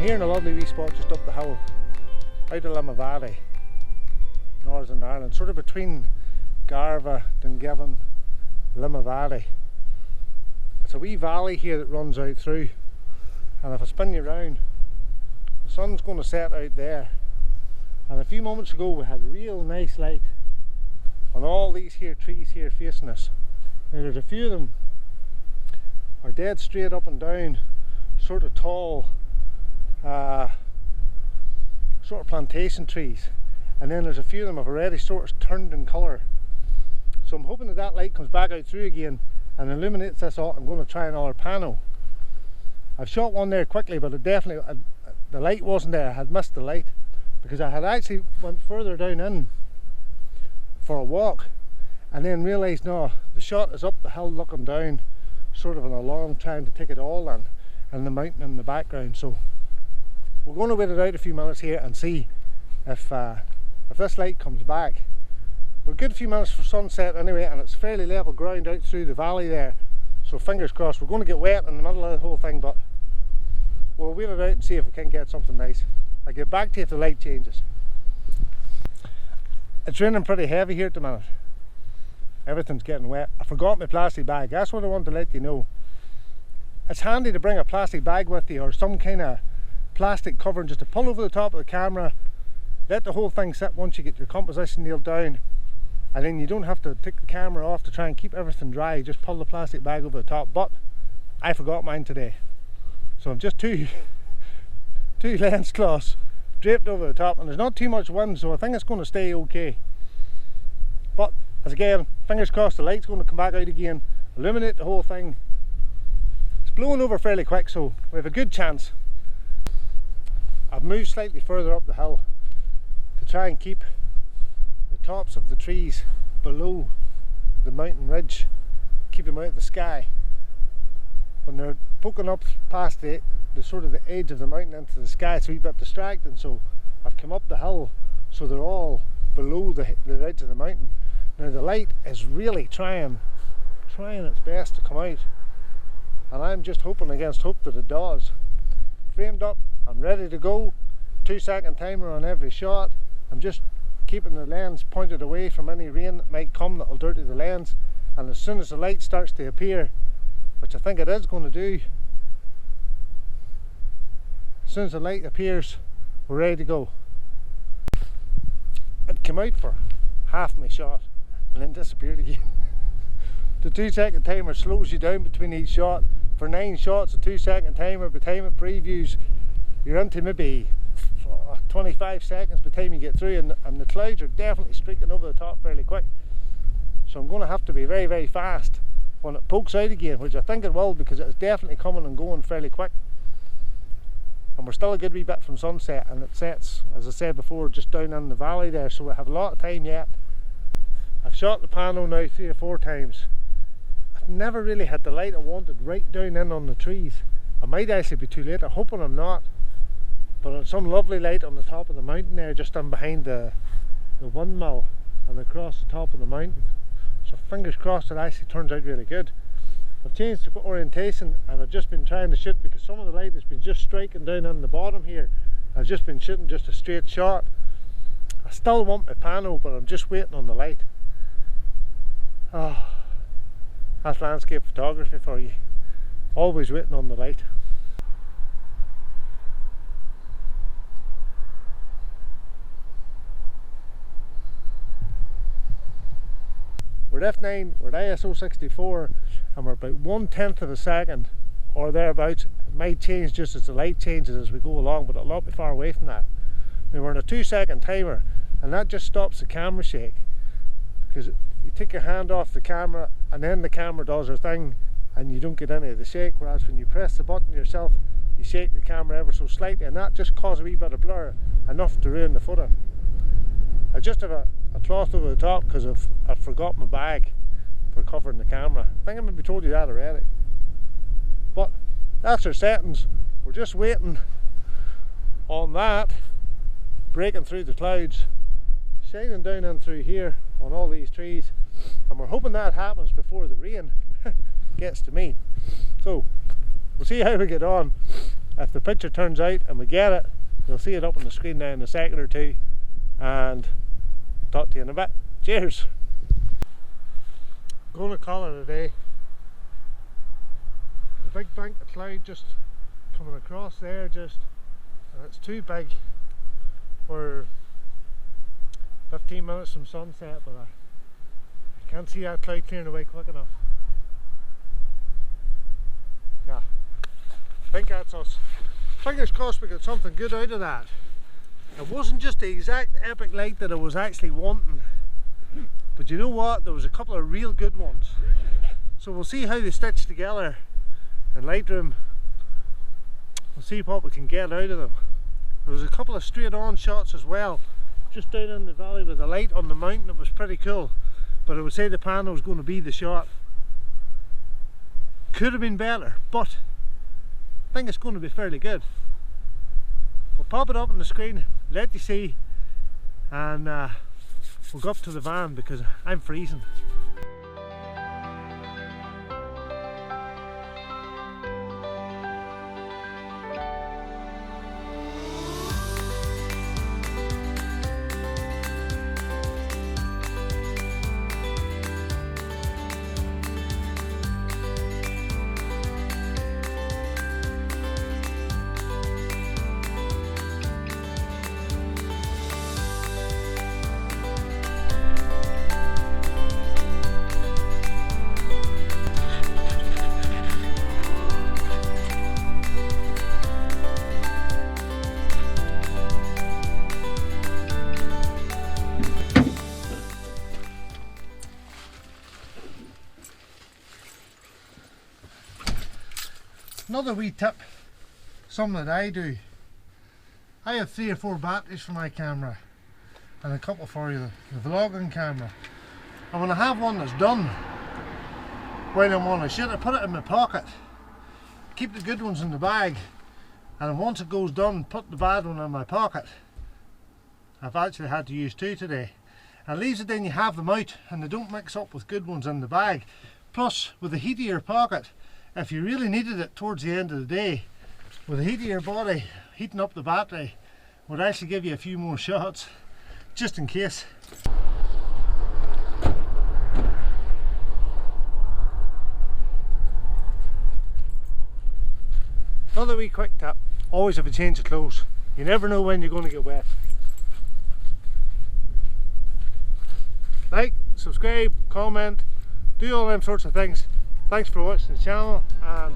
here in a lovely wee spot just up the hill, out of Limavady, Northern Ireland, sort of between Garvagh, Dungiven, Limavady. It's a wee valley here that runs out through, and if I spin you around, the sun's going to set out there, and a few moments ago we had real nice light on all these here trees here facing us. Now there's a few of them are dead straight up and down, sort of tall, sort of plantation trees, and then there's a few of them have already sort of turned in colour. So I'm hoping that that light comes back out through again and illuminates this all. I'm going to try another panel. I've shot one there quickly, but it definitely, the light wasn't there. I had missed the light because I had actually went further down in for a walk and then realised no, the shot is up the hill looking down, sort of in a long trying to take it all in, and the mountain in the background. So we're going to wait it out a few minutes here and see if this light comes back. We're a good few minutes for sunset anyway, and it's fairly level ground out through the valley there, so fingers crossed. We're going to get wet in the middle of the whole thing, but we'll wait it out and see if we can get something nice. I'll get back to you if the light changes. It's raining pretty heavy here at the minute. Everything's getting wet. I forgot my plastic bag. That's what I want to let you know. It's handy to bring a plastic bag with you, or some kind of plastic covering just to pull over the top of the camera, let the whole thing sit once you get your composition nailed down, and then you don't have to take the camera off to try and keep everything dry. Just pull the plastic bag over the top. But I forgot mine today, so I'm just two lens cloths draped over the top, and there's not too much wind, so I think it's going to stay okay. But as again, fingers crossed, the light's going to come back out again, illuminate the whole thing. It's blowing over fairly quick, so we have a good chance. I've moved slightly further up the hill to try and keep the tops of the trees below the mountain ridge, keep them out of the sky. When they're poking up past the sort of the edge of the mountain into the sky, it's a wee bit distracting, so I've come up the hill so they're all below the ridge of the mountain. Now the light is really trying its best to come out, and I'm just hoping against hope that it does. Framed up, I'm ready to go. 2-second timer on every shot. I'm just keeping the lens pointed away from any rain that might come that'll dirty the lens, and as soon as the light starts to appear, which I think it is going to do, as soon as the light appears, we're ready to go. It came out for half my shot and then disappeared again. The 2-second timer slows you down between each shot. For 9 shots, a 2-second timer, by the time it previews, you're into maybe 25 seconds by the time you get through, and the clouds are definitely streaking over the top fairly quick. So I'm going to have to be very, very fast when it pokes out again, which I think it will, because it's definitely coming and going fairly quick. And we're still a good wee bit from sunset, and it sets, as I said before, just down in the valley there, so we have a lot of time yet. I've shot the panel now 3 or 4 times. I've never really had the light I wanted right down in on the trees. I might actually be too late, I'm hoping I'm not. But on some lovely light on the top of the mountain there, just in behind the windmill and across the top of the mountain. So fingers crossed it actually turns out really good. I've changed the orientation, and I've just been trying to shoot, because some of the light has been just striking down on the bottom here. I've just been shooting just a straight shot. I still want my panel, but I'm just waiting on the light. Oh, that's landscape photography for you. Always waiting on the light. We're at f9, we're at ISO 64, and we're about 1/10 of a second or thereabouts. It might change just as the light changes as we go along, but it'll not be far away from that. Now we're on a 2-second timer, and that just stops the camera shake, because you take your hand off the camera and then the camera does her thing and you don't get any of the shake, whereas when you press the button yourself, you shake the camera ever so slightly, and that just causes a wee bit of blur, enough to ruin the photo. I just have a cloth over the top because I've forgot my bag for covering the camera. I think I maybe told you that already. But that's our settings. We're just waiting on that breaking through the clouds, shining down in through here on all these trees, and we're hoping that happens before the rain gets to me. So we'll see how we get on. if the picture turns out and we get it, you'll see it up on the screen now in a second or two, and talk to you in a bit. Cheers. Going to call it a day. There's a big bank of cloud just coming across there, and it's too big. We're 15 minutes from sunset, but I can't see that cloud clearing away quick enough. Nah, I think that's us. Fingers crossed we got something good out of that. It wasn't just the exact epic light that I was actually wanting, but you know what, there was a couple of real good ones. So we'll see how they stitch together in Lightroom. We'll see what we can get out of them. There was a couple of straight on shots as well, just down in the valley with the light on the mountain. It was pretty cool, but I would say the panel was going to be the shot. Could have been better, but I think it's going to be fairly good. We'll pop it up on the screen, let you see, and we'll go up to the van because I'm freezing. Another wee tip, something that I do. I have 3 or 4 batteries for my camera and a couple for the vlogging camera. And when I have one that's done, when I'm on a shoot, I put it in my pocket. Keep the good ones in the bag, and once it goes done, put the bad one in my pocket. I've actually had to use 2 today. And leaves it then you have them out and they don't mix up with good ones in the bag. Plus, with the heat of your pocket, if you really needed it towards the end of the day, with the heat of your body, heating up the battery would actually give you a few more shots, just in case. Another wee quick tip, always have a change of clothes. You never know when you're going to get wet. Like, subscribe, comment, do all them sorts of things. Thanks for watching the channel, and